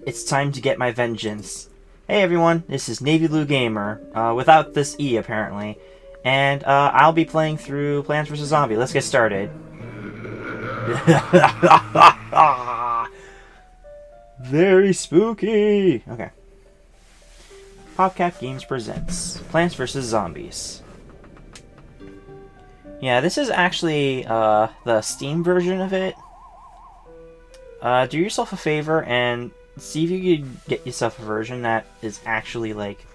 It's time to get my vengeance. Hey everyone, this is NavyBlueGamer, without this E apparently, and I'll be playing through Plants vs. Zombies. Let's get started. Very spooky! Okay. PopCap Games presents Plants vs. Zombies. Yeah, this is actually the Steam version of it. Do yourself a favor and see if you could get yourself a version that is actually, like,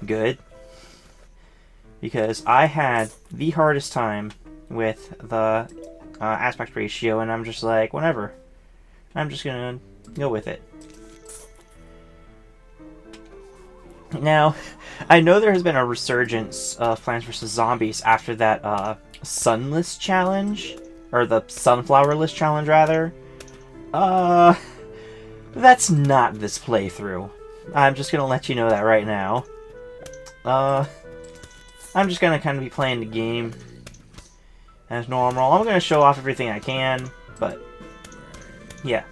good. Because I had the hardest time with the aspect ratio, and I'm just like, whatever. I'm just gonna go with it. Now, I know there has been a resurgence of Plants vs. Zombies after that Sunless challenge, or the Sunflowerless challenge, rather. That's not this playthrough. I'm just gonna let you know that right now. I'm just gonna kind of be playing the game as normal. I'm gonna show off everything I can, but yeah.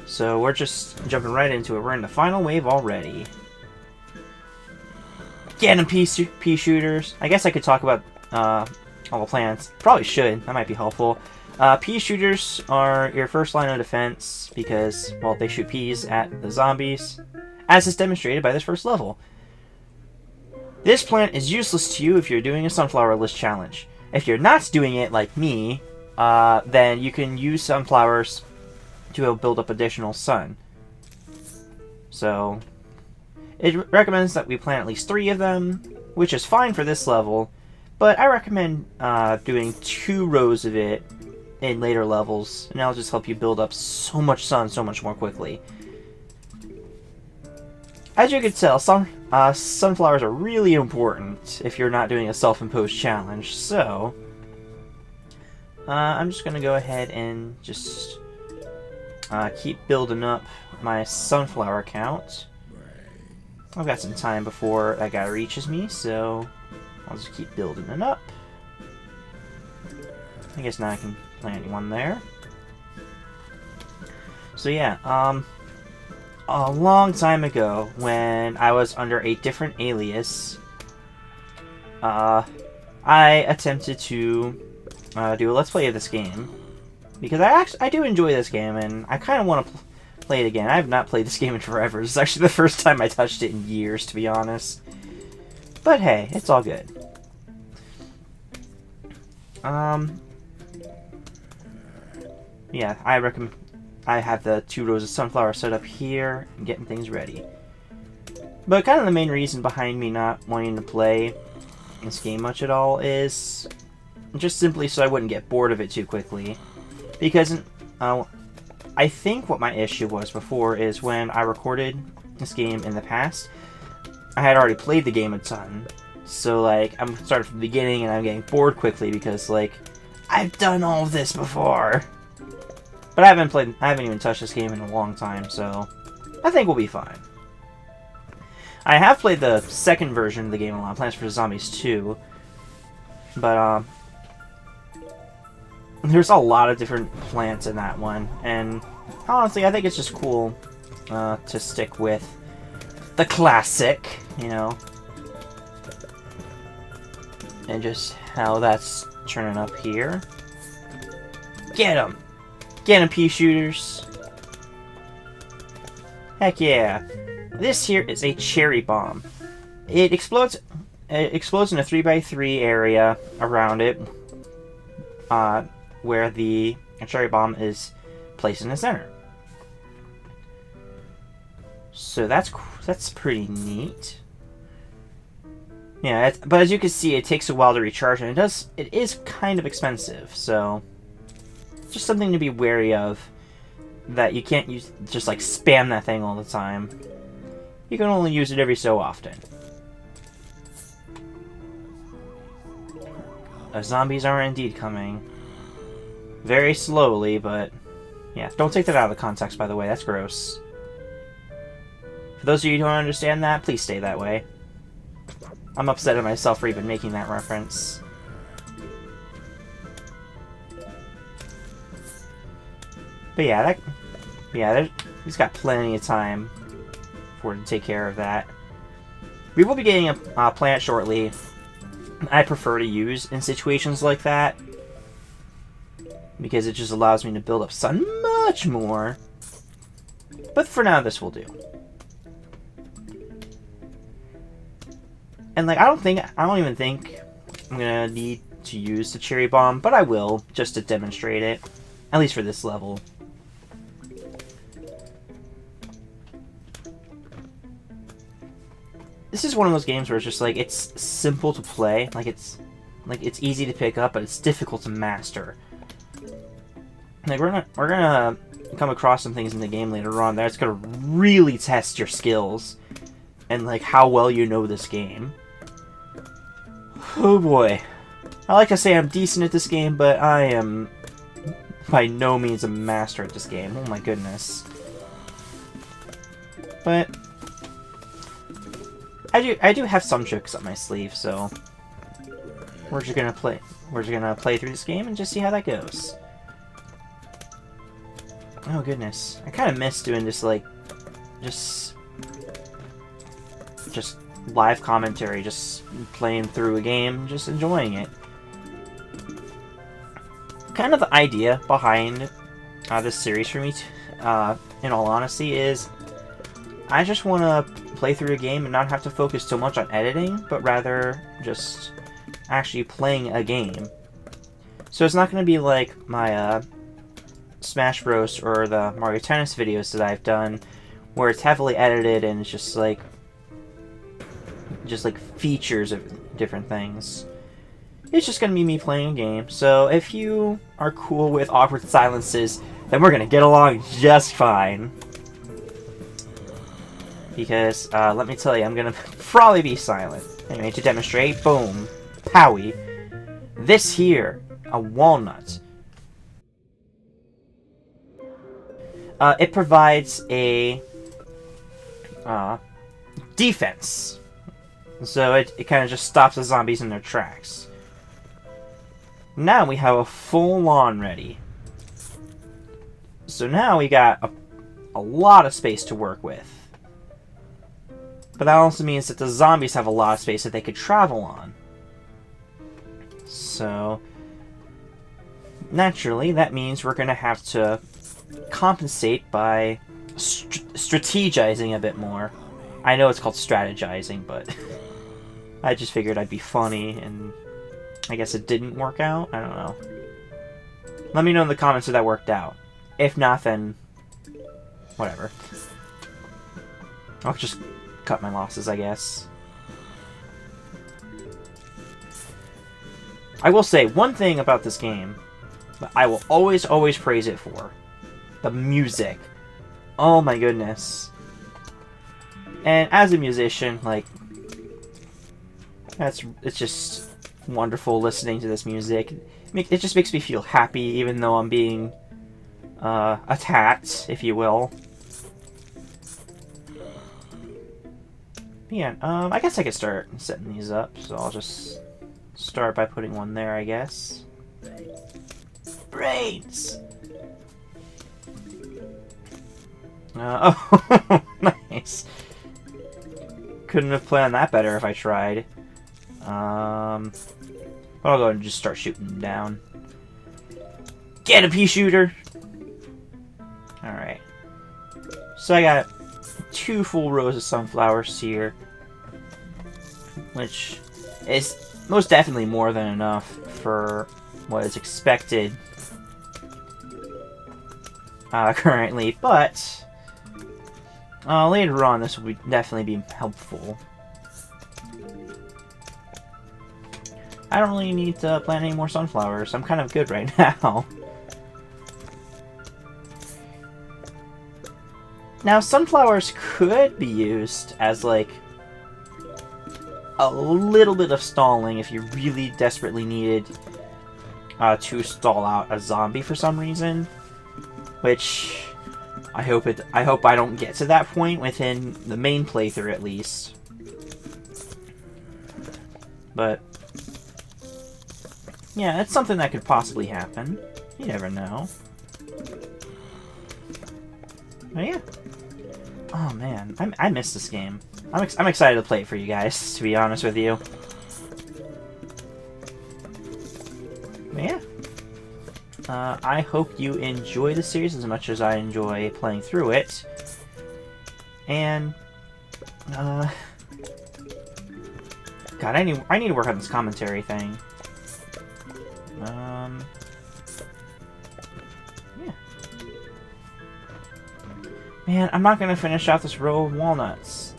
So we're just jumping right into it. We're in the final wave already. Get 'em, pea shooters. I guess I could talk about all the plants. Probably should. That might be helpful. Pea shooters are your first line of defense because, well, they shoot peas at the zombies, as is demonstrated by this first level. This plant is useless to you if you're doing a sunflowerless challenge. If you're not doing it like me, then you can use sunflowers to build up additional sun. So, it recommends that we plant at least 3 of them, which is fine for this level, but I recommend doing 2 rows of it in later levels, and that'll just help you build up so much sun so much more quickly. As you can tell, sunflowers are really important if you're not doing a self-imposed challenge, so I'm just gonna go ahead and just keep building up my sunflower count. I've got some time before that guy reaches me, so I'll just keep building it up. I guess now I can plant one there. So yeah, a long time ago, when I was under a different alias, I attempted to do a Let's Play of this game. Because I do enjoy this game, and I kind of want to play it again. I have not played this game in forever. This is actually the first time I touched it in years, to be honest. But hey, it's all good. Yeah, I recommend. I have the 2 rows of sunflower set up here and getting things ready. But kind of the main reason behind me not wanting to play this game much at all is just simply so I wouldn't get bored of it too quickly. Because I think what my issue was before is when I recorded this game in the past, I had already played the game a ton. So, like, I'm starting from the beginning and I'm getting bored quickly because, like, I've done all of this before. But I haven't even touched this game in a long time, so I think we'll be fine. I have played the second version of the game a lot, Plants vs. Zombies 2. But, there's a lot of different plants in that one, and honestly, I think it's just cool to stick with the classic, you know, and just how that's turning up here. Get 'em! Get 'em, pea shooters! Heck yeah! This here is a cherry bomb. It explodes in a 3x3 area around it, where the cherry bomb is placed in the center. So that's pretty neat. Yeah, but as you can see, it takes a while to recharge, and it is kind of expensive. So just something to be wary of, that you can't just like spam that thing all the time. You can only use it every so often. Zombies are indeed coming. Very slowly, but yeah, don't take that out of the context, by the way. That's gross. For those of you who don't understand that, please stay that way. I'm upset at myself for even making that reference. But yeah, He's got plenty of time for to take care of that. We will be getting a plant shortly. I prefer to use in situations like that because it just allows me to build up sun much more. But for now, this will do. And like, I don't even think I'm gonna need to use the cherry bomb, but I will just to demonstrate it, at least for this level. This is one of those games where it's just like, it's simple to play, like it's easy to pick up, but it's difficult to master. Like we're gonna come across some things in the game later on that's gonna really test your skills and like how well you know this game. Oh boy. I like to say I'm decent at this game, but I am by no means a master at this game. Oh my goodness. But I do have some tricks up my sleeve, so we're just gonna play through this game and just see how that goes. Oh goodness. I kinda miss doing this like just live commentary, just playing through a game, just enjoying it. Kind of the idea behind this series for me, in all honesty, is I just want to play through a game and not have to focus so much on editing, but rather just actually playing a game. So it's not going to be like my Smash Bros. Or the Mario Tennis videos that I've done, where it's heavily edited and it's just like features of different things. It's just going to be me playing a game. So if you are cool with awkward silences, then we're going to get along just fine. Because, let me tell you, I'm going to probably be silent. Anyway, to demonstrate, boom, Howie. This here, a walnut. It provides a defense. So it kind of just stops the zombies in their tracks. Now we have a full lawn ready. So now we got a lot of space to work with. But that also means that the zombies have a lot of space that they could travel on. So naturally, that means we're going to have to compensate by strategizing a bit more. I know it's called strategizing, but I just figured I'd be funny, and I guess it didn't work out? I don't know. Let me know in the comments if that worked out. If not, then whatever. I'll just cut my losses, I guess. I will say one thing about this game that I will always praise it for. The music. Oh my goodness. And as a musician, like, it's just wonderful listening to this music. It just makes me feel happy, even though I'm being attacked, if you will. Yeah, I guess I could start setting these up, so I'll just start by putting one there, I guess. Brains! Oh, nice. Couldn't have planned that better if I tried. But I'll go and just start shooting them down. Get a pea shooter! Alright. So I got 2 full rows of sunflowers here, which is most definitely more than enough for what is expected currently, but later on this will definitely be helpful. I don't really need to plant any more sunflowers. I'm kind of good right now. Now, sunflowers could be used as, like, a little bit of stalling if you really desperately needed to stall out a zombie for some reason. Which, I hope I don't get to that point within the main playthrough, at least. But yeah, it's something that could possibly happen. You never know. Oh yeah. Oh man, I miss this game. I'm excited to play it for you guys, to be honest with you. But yeah. I hope you enjoy the series as much as I enjoy playing through it. And God, I need to work on this commentary thing. Yeah. Man, I'm not gonna finish out this row of walnuts.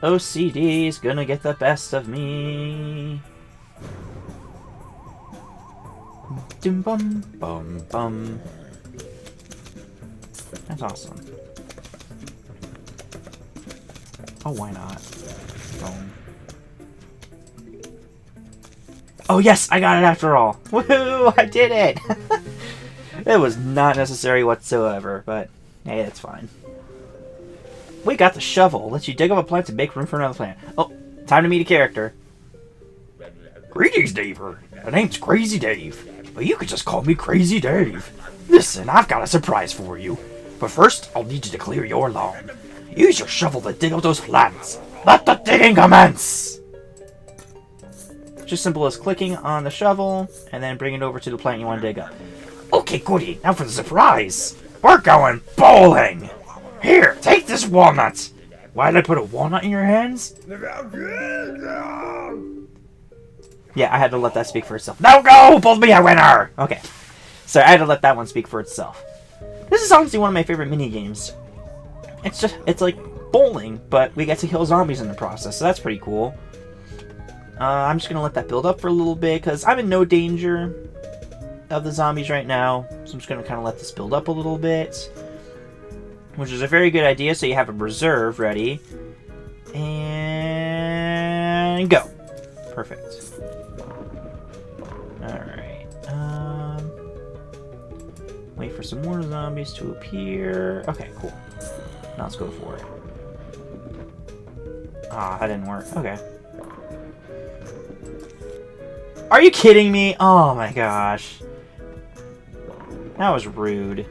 OCD's gonna get the best of me. Dum bum bum bum. That's awesome. Oh, why not? Boom. Oh yes, I got it after all. Woohoo! I did it. It was not necessary whatsoever, but hey, it's fine. We got the shovel. Lets you dig up a plant to make room for another plant. Oh, time to meet a character. Greetings, Daver. My name's Crazy Dave, but you could just call me Crazy Dave. Listen, I've got a surprise for you. But first, I'll need you to clear your lawn. Use your shovel to dig up those plants. Let the digging commence! Just simple as clicking on the shovel, and then bring it over to the plant you want to dig up. Okay, goody. Now for the surprise. We're going bowling! Here, take this walnut! Why did I put a walnut in your hands? Yeah, I had to let that speak for itself. Now go! Both be a winner! Okay. So I had to let that one speak for itself. This is honestly one of my favorite mini-games. It's like bowling, but we get to kill zombies in the process, so that's pretty cool. I'm just gonna let that build up for a little bit, because I'm in no danger of the zombies right now. So I'm just gonna kind of let this build up a little bit. Which is a very good idea, so you have a reserve ready. And go. Perfect. Alright. Wait for some more zombies to appear. Okay, cool. Now let's go for it. Ah, that didn't work. Okay. Are you kidding me? Oh my gosh. That was rude.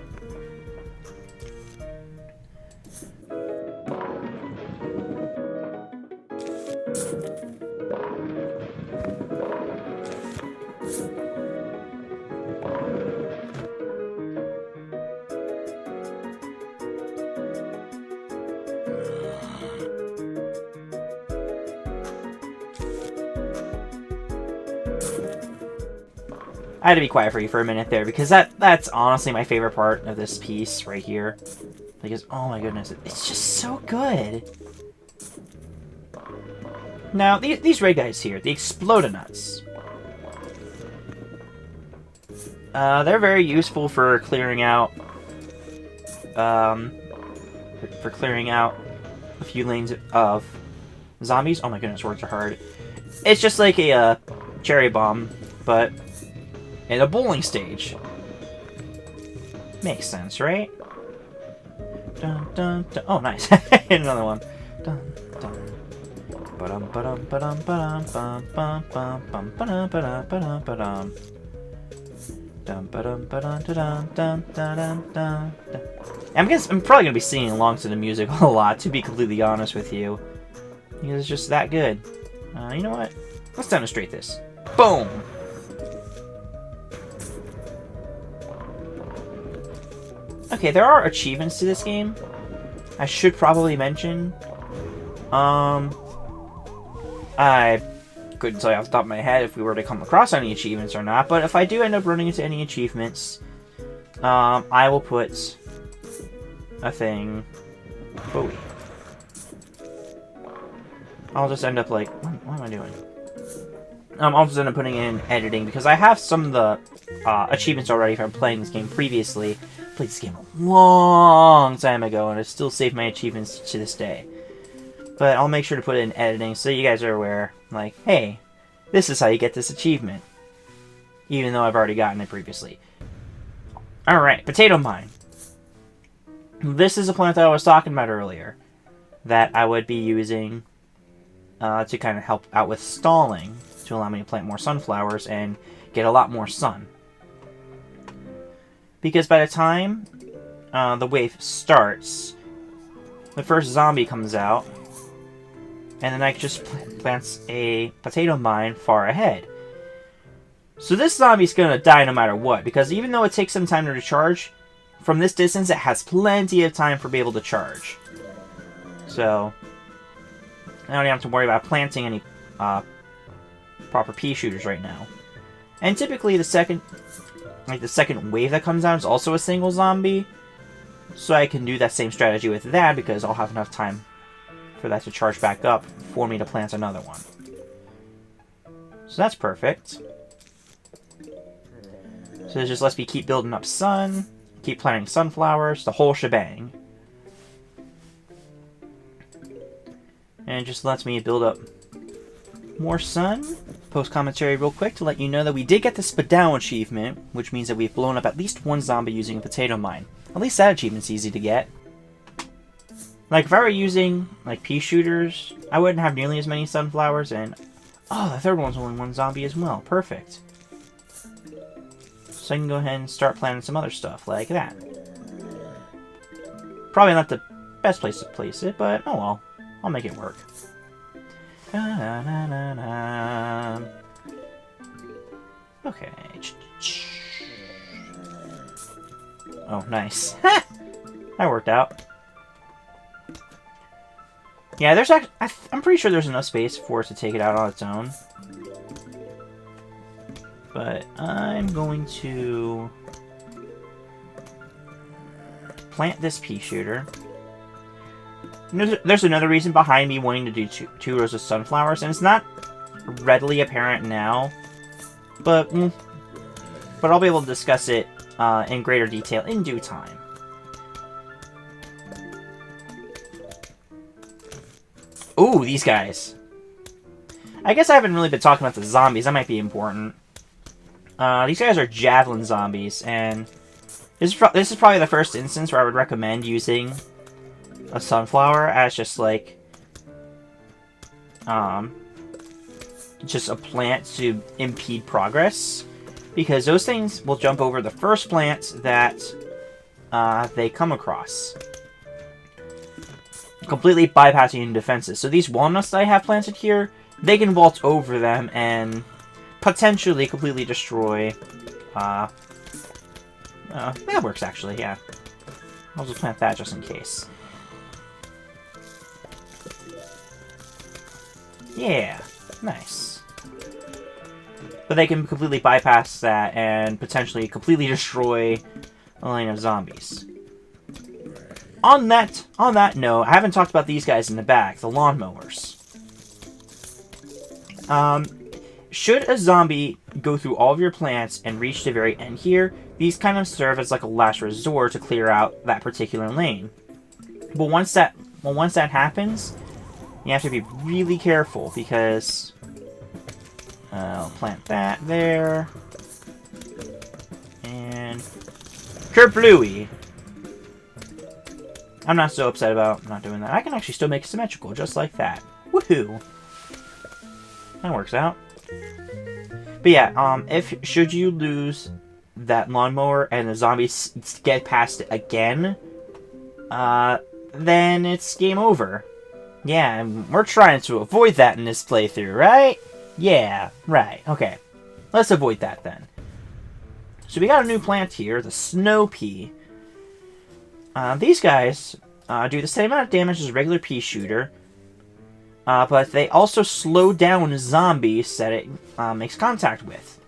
I had to be quiet for you for a minute there, because that's honestly my favorite part of this piece right here. Because, oh my goodness, it's just so good. Now, these red guys here, the Explodonuts. They're very useful for clearing out, a few lanes of zombies. Oh my goodness, words are hard. It's just like a cherry bomb, but in a bowling stage. Makes sense, right? Dun, dun, dun. Oh, nice. Another one. Dun, dun. Ba-dum, ba-dum, ba-dum, ba-dum, bum, bum, bum, bum, ba-dum, ba-dum, ba-dum, ba-dum. Dun, ba-dum, ba-dum, da-dum, dun, da-dum, dun, dun. I'm probably gonna be singing along to the music a lot, to be completely honest with you. Because it's just that good. You know what? Let's demonstrate this. Boom! Okay, there are achievements to this game. I should probably mention. I couldn't tell you off the top of my head if we were to come across any achievements or not, but if I do end up running into any achievements, I will put a thing. Bowie. I'll just end up like, what am I doing? I'll just end up putting in editing, because I have some of the achievements already from playing this game previously. I played this game a long time ago, and I still save my achievements to this day. But I'll make sure to put it in editing so you guys are aware, like, hey, this is how you get this achievement. Even though I've already gotten it previously. Alright, Potato Mine. This is a plant that I was talking about earlier, that I would be using to kind of help out with stalling, to allow me to plant more sunflowers and get a lot more sun. Because by the time the wave starts, the first zombie comes out, and then I just plants a potato mine far ahead. So this zombie's gonna die no matter what, because even though it takes some time to recharge, from this distance it has plenty of time for being able to charge. So I don't even have to worry about planting any proper pea shooters right now. And typically the second wave that comes out is also a single zombie, so I can do that same strategy with that because I'll have enough time for that to charge back up for me to plant another one. So that's perfect. So it just lets me keep building up sun, keep planting sunflowers, the whole shebang. And it just lets me build up more sun. Post commentary real quick to let you know that we did get the Spadao achievement, which means that we've blown up at least one zombie using a potato mine. At least that achievement's easy to get. Like, if I were using, like, pea shooters, I wouldn't have nearly as many sunflowers, and... oh, the third one's only one zombie as well. Perfect. So I can go ahead and start planting some other stuff, like that. Probably not the best place to place it, but oh well. I'll make it work. Okay. Oh, nice. That worked out. Yeah, there's actually... I'm pretty sure there's enough space for it to take it out on its own. But I'm going to plant this pea shooter. There's another reason behind me wanting to do two rows of sunflowers, and it's not readily apparent now, but I'll be able to discuss it in greater detail in due time. Ooh, these guys. I guess I haven't really been talking about the zombies. That might be important. These guys are javelin zombies, and this is probably the first instance where I would recommend using a sunflower as just like just a plant to impede progress, because those things will jump over the first plant that they come across, completely bypassing defenses. So these walnuts that I have planted here, they can waltz over them and potentially completely destroy. That works actually, yeah. I'll just plant that just in case. Yeah, nice. But they can completely bypass that and potentially completely destroy a line of zombies. On that note, I haven't talked about these guys in the back, the lawnmowers. Should a zombie go through all of your plants and reach the very end here, these kind of serve as like a last resort to clear out that particular lane. But once that happens, you have to be really careful, because I'll plant that there. And kerplooey. I'm not so upset about not doing that. I can actually still make it symmetrical, just like that. Woohoo! That works out. But yeah, should you lose that lawnmower and the zombies get past it again, then it's game over. Yeah, and we're trying to avoid that in this playthrough, right? Yeah, right. Okay. Let's avoid that then. So we got a new plant here, the snow pea. These guys do the same amount of damage as a regular pea shooter, but they also slow down zombies that it makes contact with,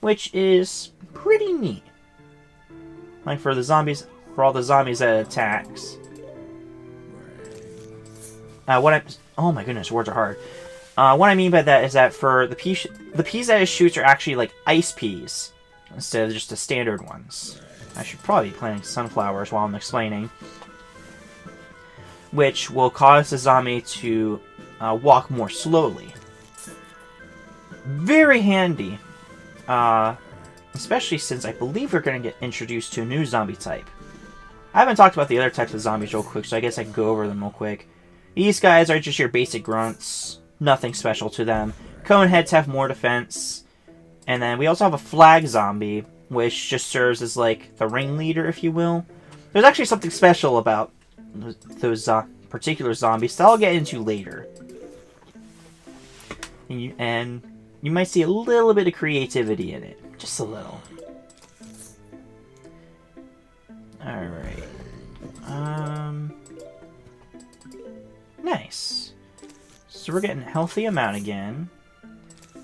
which is pretty neat. Like for all the zombies that it attacks. Oh my goodness, words are hard. What I mean by that is that for the peas that it shoots are actually like ice peas instead of just the standard ones. I should probably be planting sunflowers while I'm explaining, which will cause the zombie to walk more slowly. Very handy, especially since I believe we're going to get introduced to a new zombie type. I haven't talked about the other types of zombies real quick, so I guess I can go over them real quick. These guys are just your basic grunts. Nothing special to them. Cone heads have more defense. And then we also have a flag zombie, which just serves as like the ringleader, if you will. There's actually something special about those particular zombies that I'll get into later. And you might see a little bit of creativity in it. Just a little. Alright. Nice. So we're getting a healthy amount again.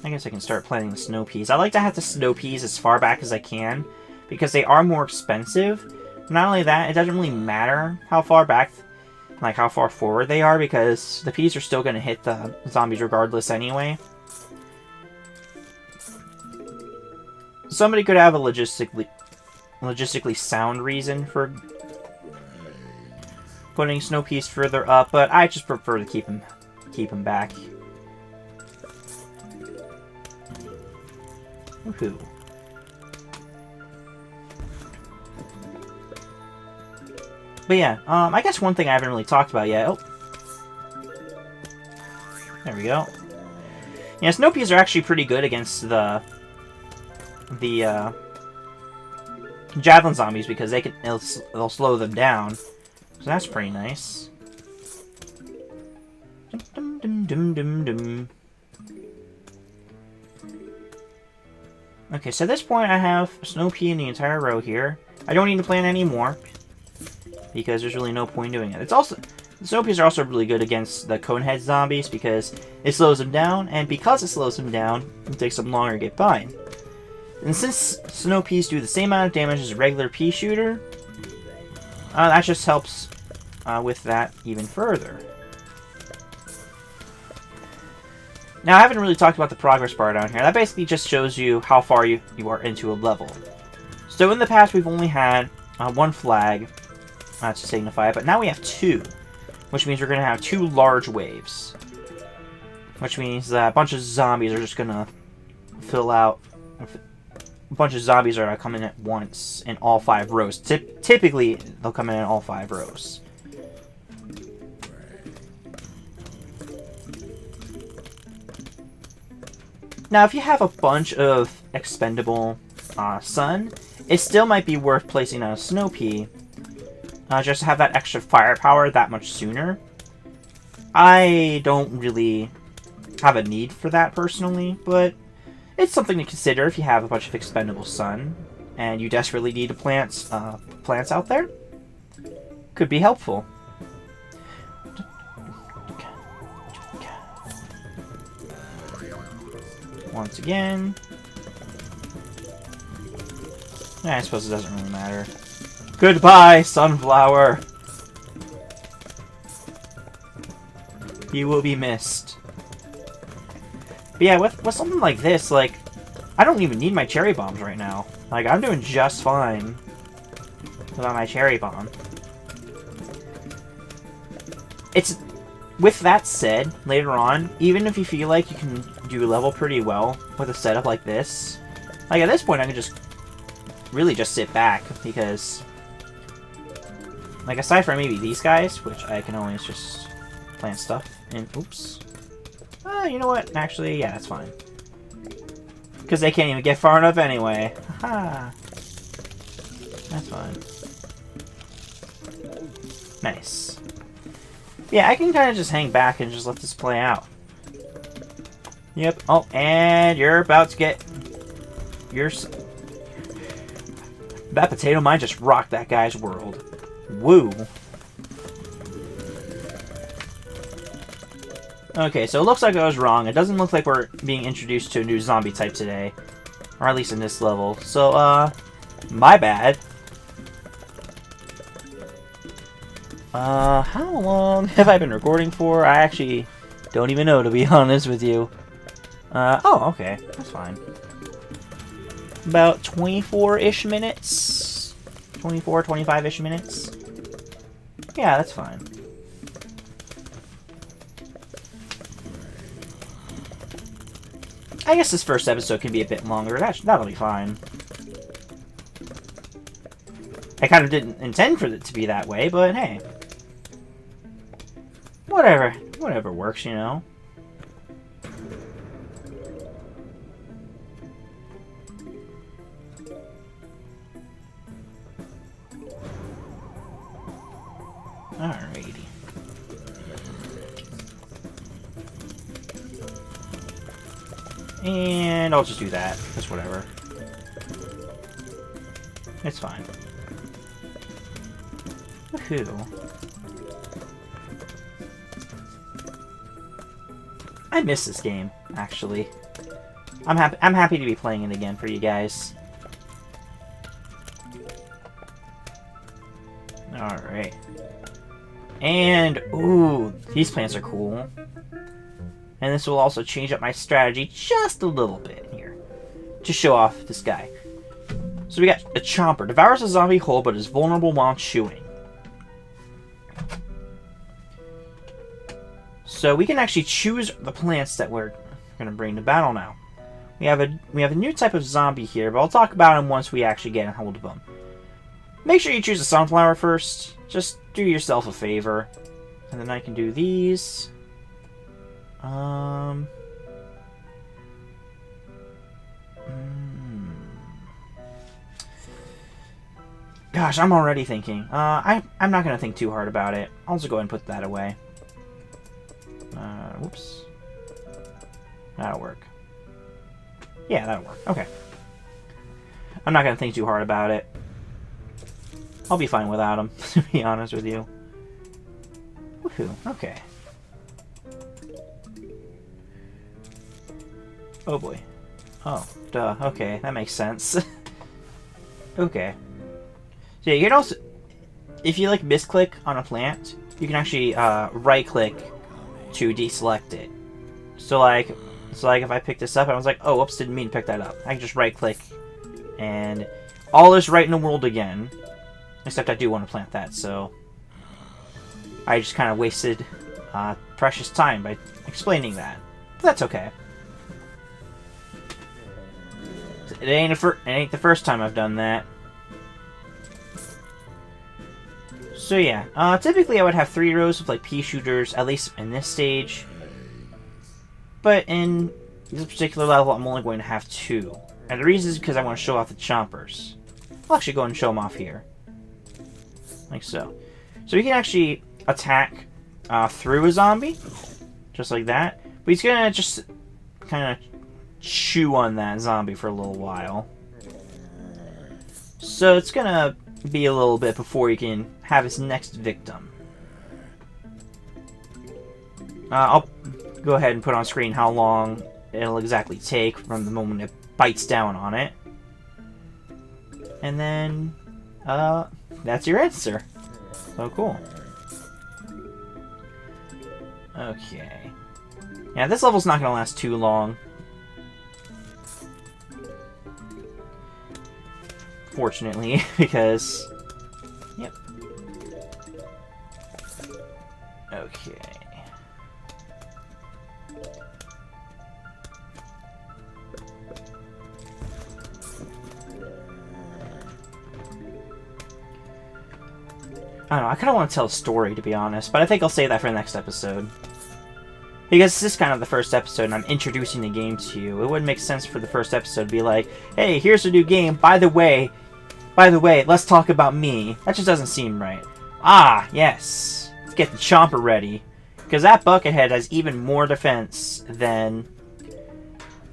I guess I can start planting the snow peas. I like to have the snow peas as far back as I can, because they are more expensive. Not only that, it doesn't really matter how far back, like how far forward they are, because the peas are still going to hit the zombies regardless anyway. Somebody could have a logistically sound reason for putting snow peas further up, but I just prefer to keep them back. Woohoo. But yeah, I guess one thing I haven't really talked about yet. Oh. There we go. Yeah, snow peas are actually pretty good against the javelin zombies, because they'll slow them down. So that's pretty nice. Dum, dum, dum, dum, dum. Okay, so at this point I have a snow pea in the entire row here. I don't need to plant any more, because there's really no point doing it. The snow peas are also really good against the conehead zombies, because it slows them down, and because it slows them down, it takes them longer to get by. And since snow peas do the same amount of damage as a regular pea shooter, that just helps with that even further. Now, I haven't really talked about the progress bar down here. That basically just shows you how far you are into a level. So in the past, we've only had one flag to signify it, but now we have two, which means we're going to have two large waves. Which means that a bunch of zombies are just going to fill out. A bunch of zombies are coming at once in all 5 rows. Typically, they'll come in all 5 rows. Now, if you have a bunch of expendable sun, it still might be worth placing on a snow pea, just to have that extra firepower that much sooner. I don't really have a need for that personally, but it's something to consider if you have a bunch of expendable sun and you desperately need to plant plants out there. Could be helpful. Once again. I suppose it doesn't really matter. Goodbye, sunflower! You will be missed. But yeah, with something like this, like, I don't even need my cherry bombs right now. Like, I'm doing just fine without my cherry bomb. With that said, later on, even if you feel like you can do level pretty well with a setup like this, like at this point I can just really just sit back, because like aside from maybe these guys, which I can always just plant stuff in. Oops. You know what? Actually, yeah, that's fine. Because they can't even get far enough anyway. Haha. That's fine. Nice. Yeah, I can kind of just hang back and just let this play out. Yep. Oh, and you're about to get... That potato mine just rocked that guy's world. Woo. Okay, so it looks like I was wrong. It doesn't look like we're being introduced to a new zombie type today. Or at least in this level. So, my bad. How long have I been recording for? I actually don't even know, to be honest with you. Oh, okay. That's fine. About 24-ish minutes? 24, 25-ish minutes? Yeah, that's fine. I guess this first episode can be a bit longer. That'll be fine. I kind of didn't intend for it to be that way, but hey. Whatever works, you know. And I'll just do that. Just whatever. It's fine. Woohoo. I miss this game, actually. I'm happy to be playing it again for you guys. Alright. And, ooh, these plants are cool. And this will also change up my strategy just a little bit here. To show off this guy. So we got a Chomper. Devours a zombie whole, but is vulnerable while chewing. So we can actually choose the plants that we're going to bring to battle now. We have a new type of zombie here, but I'll talk about him once we actually get a hold of him. Make sure you choose a sunflower first. Just do yourself a favor. And then I can do these. Gosh, I'm already thinking. I'm not going to think too hard about it. I'll just go ahead and put that away. Whoops. That'll work. Yeah, that'll work. Okay. I'm not going to think too hard about it. I'll be fine without him, to be honest with you. Woohoo. Okay. Oh boy. Oh, duh. Okay, that makes sense. Okay. So yeah, you can also, if you like misclick on a plant, you can actually right click to deselect it. So like if I pick this up and I was like, oh, whoops, didn't mean to pick that up. I can just right click and all is right in the world again. Except I do want to plant that, so I just kind of wasted precious time by explaining that. But that's okay. It ain't the first time I've done that. So yeah, typically I would have 3 rows of like pea shooters, at least in this stage. But in this particular level, I'm only going to have 2. And the reason is because I want to show off the chompers. I'll actually go and show them off here. Like so. So he can actually attack through a zombie. Just like that. But he's going to just kind of chew on that zombie for a little while. So it's going to be a little bit before he can have his next victim. I'll go ahead and put on screen how long it'll exactly take from the moment it bites down on it. And then, that's your answer. So cool. Okay. Yeah, this level's not gonna last too long. Fortunately, because... Yep. Okay. I don't know, I kind of want to tell a story, to be honest, but I think I'll save that for the next episode. Because this is kind of the first episode, and I'm introducing the game to you. It wouldn't make sense for the first episode to be like, hey, here's a new game, by the way, let's talk about me. That just doesn't seem right. Ah, yes. Let's get the Chomper ready. Because that Buckethead has even more defense than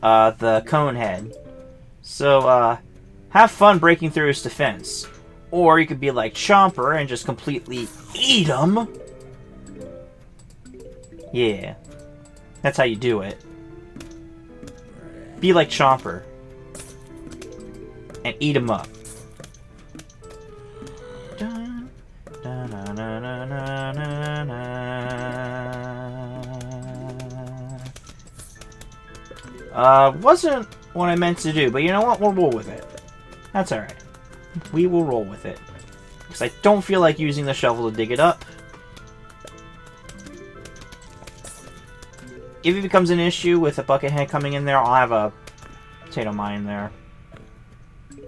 the Conehead. So, have fun breaking through his defense. Or you could be like Chomper and just completely eat him. Yeah. That's how you do it. Be like Chomper. And eat him up. Wasn't what I meant to do, but you know what? We'll roll with it. That's alright. We will roll with it. Because I don't feel like using the shovel to dig it up. If it becomes an issue with a Buckethead coming in there, I'll have a potato mine there.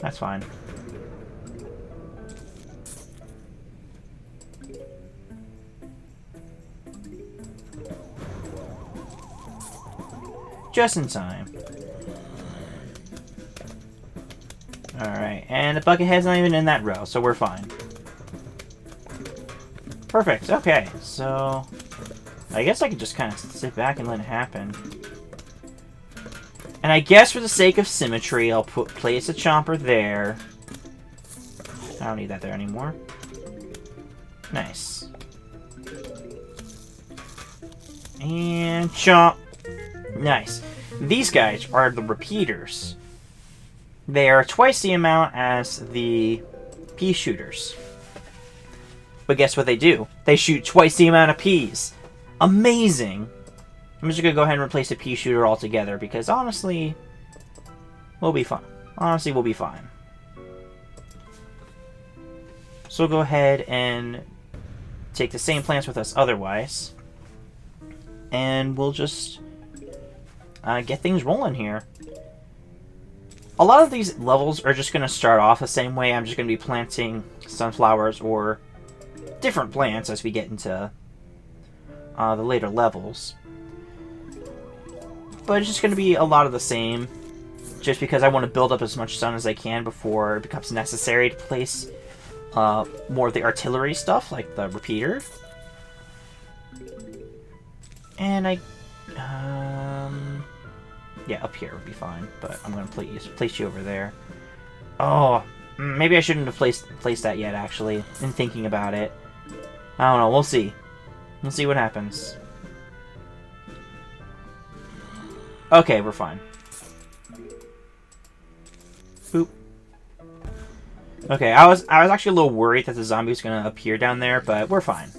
That's fine. Just in time. Alright, and the Buckethead's not even in that row, so we're fine. Perfect, okay, so... I guess I could just kind of sit back and let it happen. And And I guess for the sake of symmetry, I'll place a chomper there. I don't need that there anymore. Nice. And chomp. Nice. These guys are the repeaters. They are twice the amount as the pea shooters. But guess what they do? They shoot twice the amount of peas. Amazing! I'm just gonna go ahead and replace the pea shooter altogether because honestly, we'll be fine. Honestly, we'll be fine. So we'll go ahead and take the same plants with us otherwise. And we'll just get things rolling here. A lot of these levels are just going to start off the same way. I'm just going to be planting sunflowers or different plants as we get into the later levels. But it's just going to be a lot of the same, just because I want to build up as much sun as I can before it becomes necessary to place more of the artillery stuff, like the repeater. And yeah, up here would be fine, but I'm going to place you over there. Oh, maybe I shouldn't have placed that yet, actually, in thinking about it. I don't know, we'll see. We'll see what happens. Okay, we're fine. Boop. Okay, I was actually a little worried that the zombie was going to appear down there, but we're fine.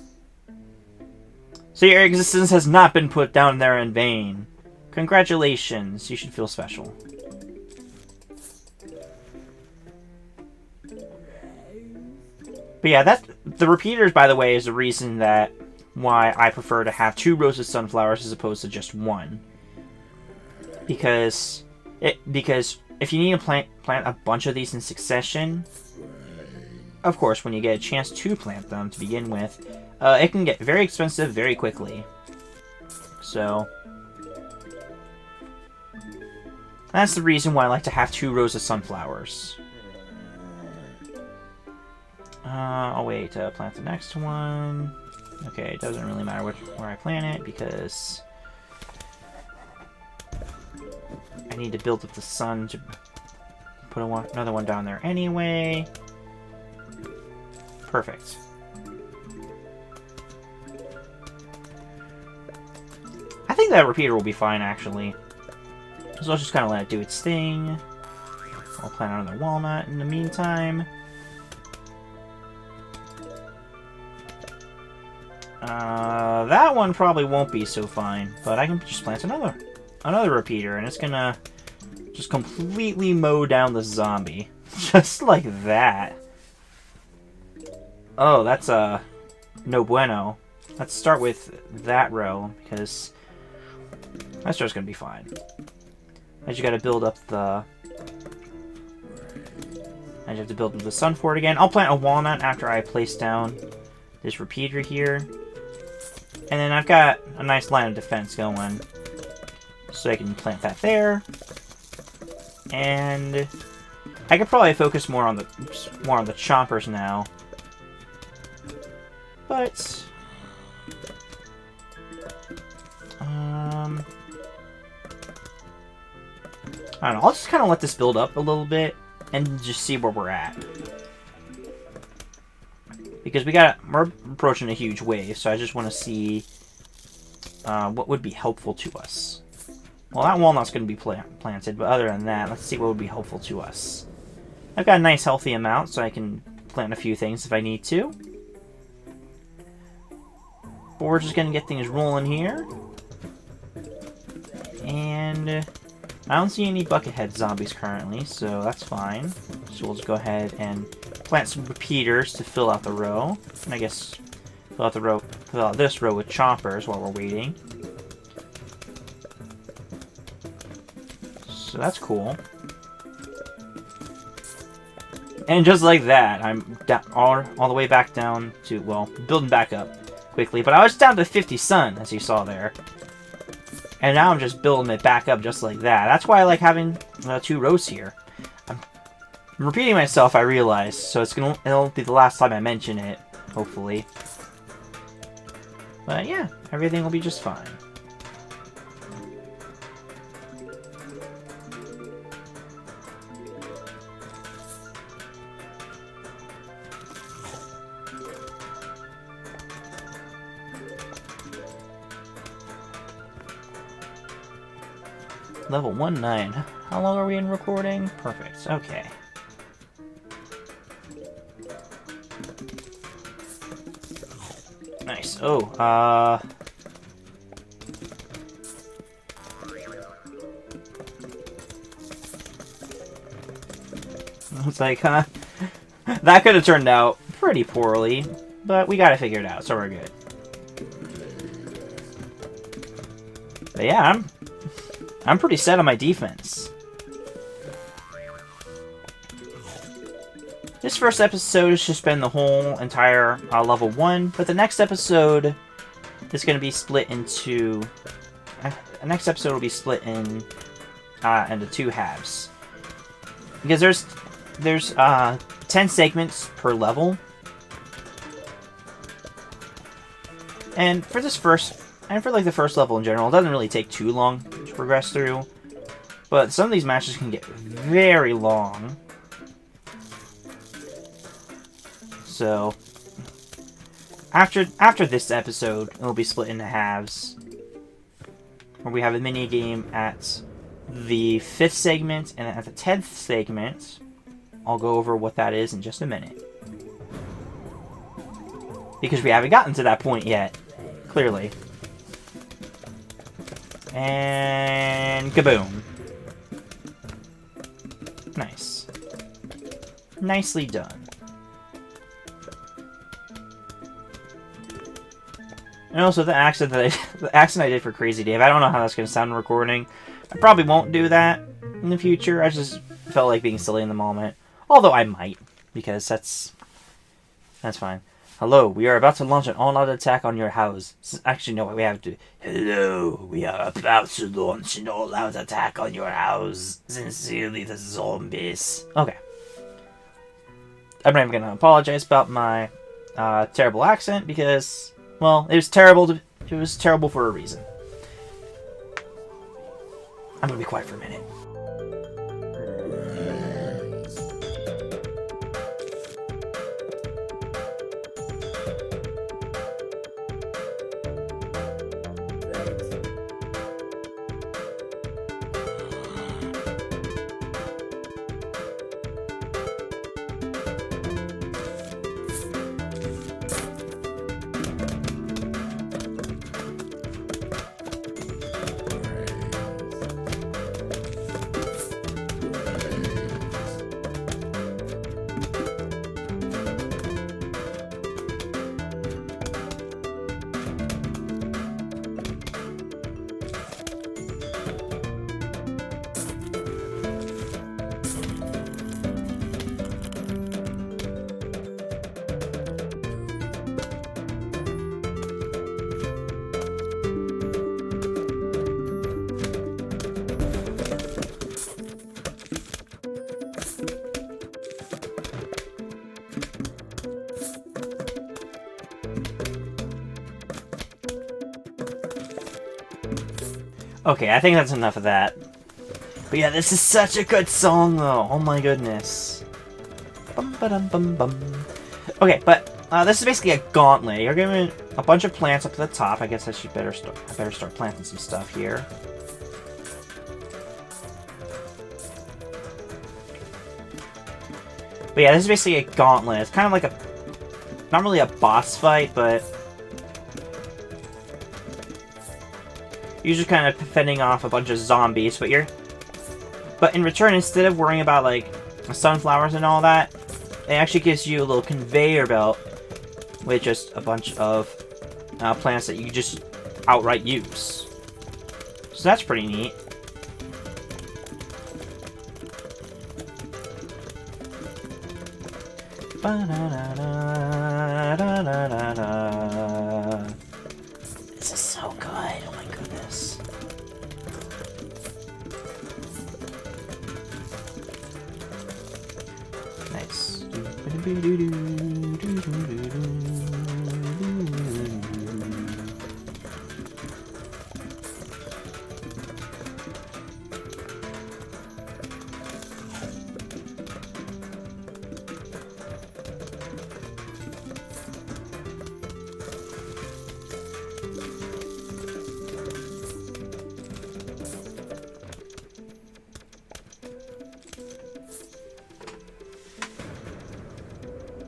So your existence has not been put down there in vain. Congratulations, you should feel special. But yeah, the repeaters, by the way, is the reason why I prefer to have 2 rows of sunflowers as opposed to just 1. Because if you need to plant a bunch of these in succession, of course, when you get a chance to plant them to begin with, it can get very expensive very quickly. So that's the reason why I like to have 2 rows of sunflowers. I'll wait to plant the next one. Okay, it doesn't really matter where I plant it because I need to build up the sun to put another one down there anyway. Perfect. I think that repeater will be fine, actually. So I'll just kind of let it do its thing. I'll plant another walnut in the meantime. That one probably won't be so fine, but I can just plant another repeater, and it's gonna just completely mow down the zombie. Just like that. Oh, that's no bueno. Let's start with that row, because that star's gonna be fine. I just gotta build up the... I just have to build up the sun for it again. I'll plant a walnut after I place down this repeater here. And then I've got a nice line of defense going. So I can plant that there. And I could probably focus more on the chompers now. But I don't know, I'll just kind of let this build up a little bit and just see where we're at. Because we're approaching a huge wave, so I just want to see what would be helpful to us. Well, that walnut's going to be planted, but other than that, let's see what would be helpful to us. I've got a nice healthy amount, so I can plant a few things if I need to. But we're just going to get things rolling here. And I don't see any buckethead zombies currently, so that's fine. So we'll just go ahead and plant some repeaters to fill out the row. And I guess fill out this row with chompers while we're waiting. So that's cool. And just like that, I'm all the way back down to, well, building back up quickly. But I was down to 50 sun, as you saw there. And now I'm just building it back up just like that. That's why I like having 2 rows here. I'm repeating myself, I realize, so it'll be the last time I mention it, hopefully. But yeah, everything will be just fine. Level 19. How long are we in recording? Perfect. Okay. Nice. Oh, it's like, huh? That could have turned out pretty poorly, but we got it figured out, so we're good. But yeah, I'm pretty set on my defense. This first episode has just been the whole entire level 1, but the next episode is going to be split into... the next episode will be split into 2 halves. Because there's 10 segments per level. And for this first... And for like the first level in general, it doesn't really take too long to progress through. But some of these matches can get very long. So, after this episode, it'll be split into halves. Where we have a mini game at the 5th segment, and at the 10th segment, I'll go over what that is in just a minute. Because we haven't gotten to that point yet, clearly. And kaboom. Nice. Nicely done. And also the accent I did for Crazy Dave, I don't know how that's going to sound in recording. I probably won't do that in the future. I just felt like being silly in the moment. Although I might, because that's fine. Hello, we are about to launch an all-out attack on your house. Actually, no, we have to... Hello, we are about to launch an all-out attack on your house. Sincerely, the zombies. Okay. I'm not even going to apologize about my terrible accent, because... Well, it was terrible. It was terrible for a reason. I'm gonna be quiet for a minute. Okay, I think that's enough of that. But yeah, this is such a good song, though. Oh my goodness. Bum ba dum bum bum. Okay, but this is basically a gauntlet. You're given a bunch of plants up to the top. I guess I better start planting some stuff here. But yeah, this is basically a gauntlet. It's kind of like not really a boss fight, but you're just kind of fending off a bunch of zombies, but in return, instead of worrying about like sunflowers and all that, it actually gives you a little conveyor belt with just a bunch of plants that you can just outright use. So that's pretty neat. This is so good. Oh my goodness. Nice.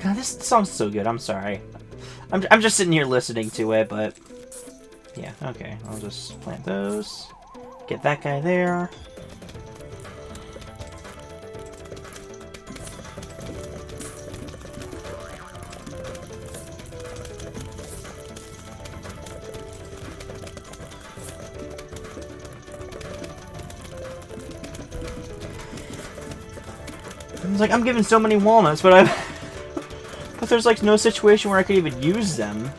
God, this song's so good. I'm sorry. I'm just sitting here listening to it, but yeah, okay. I'll just plant those. Get that guy there. It's like, I'm given so many walnuts, but but there's like no situation where I could even use them.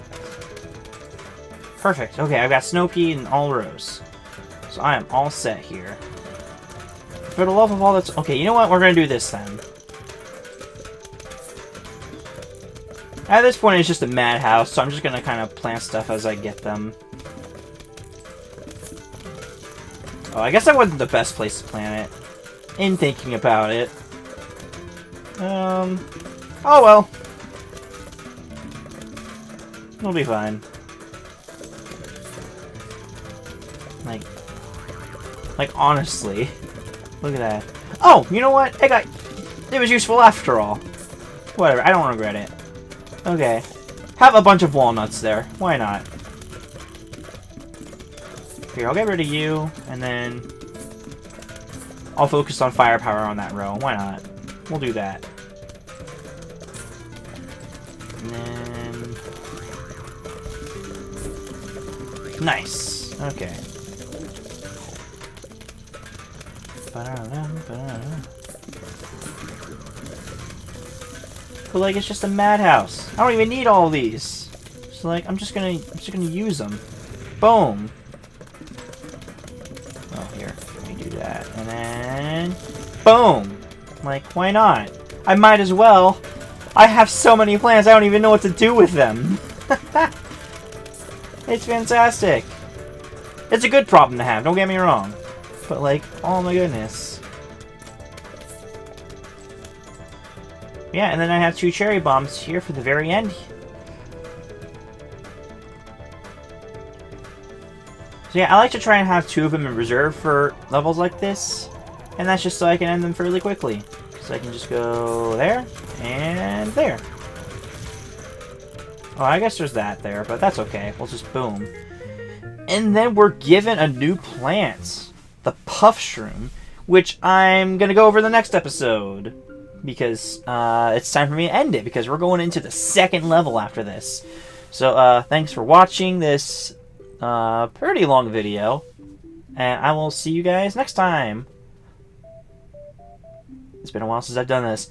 Perfect. Okay, I've got snow pea in all rows. So I am all set here. For the love of all that's... Okay, you know what? We're gonna do this then. At this point, it's just a madhouse, so I'm just gonna kind of plant stuff as I get them. Oh, I guess that wasn't the best place to plant it. In thinking about it. Oh well. It'll be fine. Like honestly. Look at that. Oh, you know what? It was useful after all. Whatever, I don't regret it. Okay. Have a bunch of walnuts there. Why not? Here, I'll get rid of you, and then I'll focus on firepower on that row. Why not? We'll do that. And then... Nice. Okay. But like, it's just a madhouse. I don't even need all these. So like, I'm just gonna use them. Boom. Oh, here. Let me do that, and then boom. Like, why not? I might as well. I have so many plants, I don't even know what to do with them. It's fantastic. It's a good problem to have, don't get me wrong. But like, oh my goodness. Yeah, and then I have 2 cherry bombs here for the very end. So yeah, I like to try and have 2 of them in reserve for levels like this. And that's just so I can end them fairly quickly. So I can just go there, and there. Oh, I guess there's that there, but that's okay. We'll just boom. And then we're given a new plant. The Puff Shroom, which I'm going to go over in the next episode. Because it's time for me to end it, because we're going into the 2nd level after this. So, thanks for watching this pretty long video. And I will see you guys next time. It's been a while since I've done this.